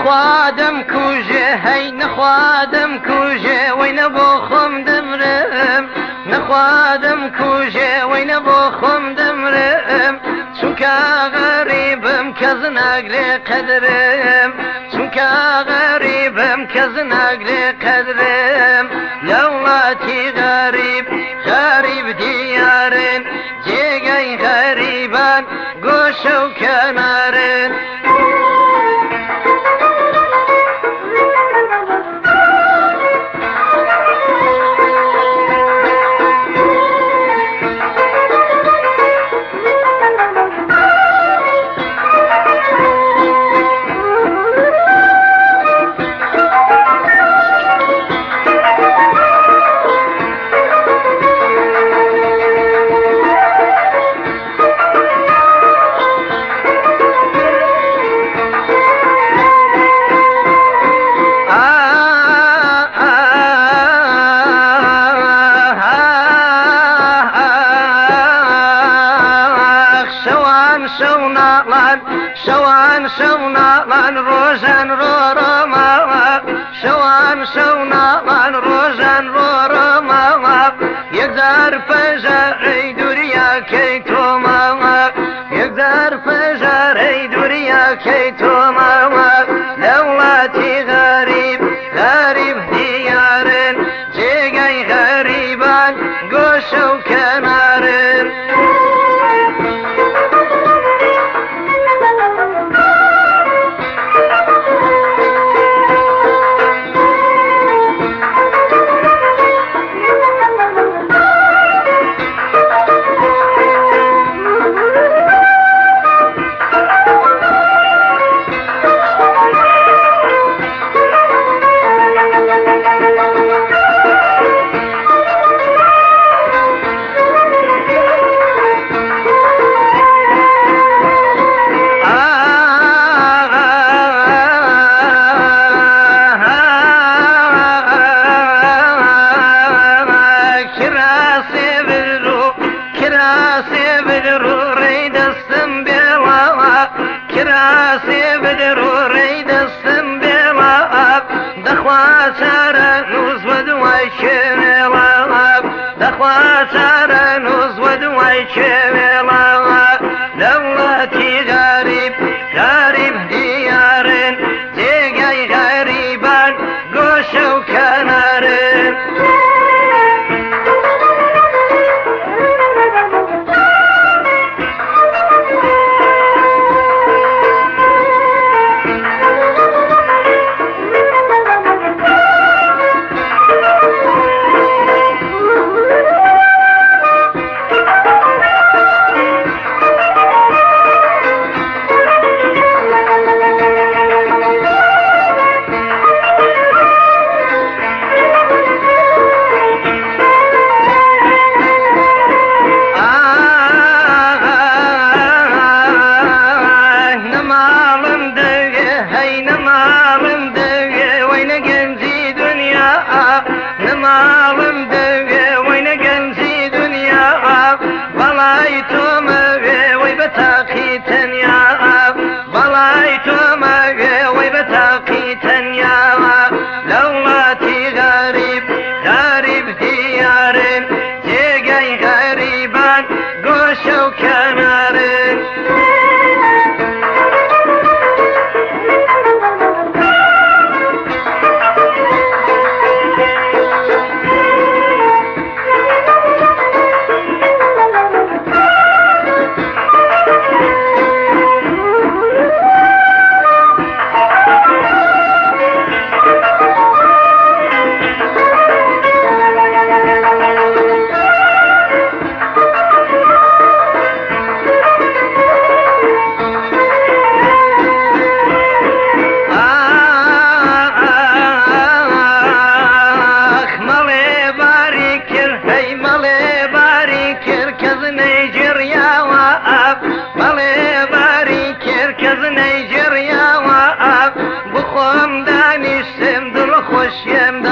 نخوادم کوژێ هەی نەخوادم کوژێ وەی نەبۆ خۆم دەمرم نەخوادم کوژێ وەی نەبۆ خۆم دەمرم چونکە غەریبم کەس ناگرێ قەدرم چونکە غەریبم کەس ناگرێ قەدرم لە وڵاتی غەریب غەریب دیارن جێگەی غەریبان گۆشە و کەنارن شەوان شەو ناڵان ڕۆژان ڕۆڕۆماوە شەوان شەو ناڵان ڕۆژان ڕۆڕۆماوە یەکجار پەژارەی دووریاکەی تۆماوە یەکجار پەژارەی دووریاکەی تۆماوە لە وڵاتی غەریب غەریب دیارن جێگەی غەریبان گۆشە و کەنارن Hashem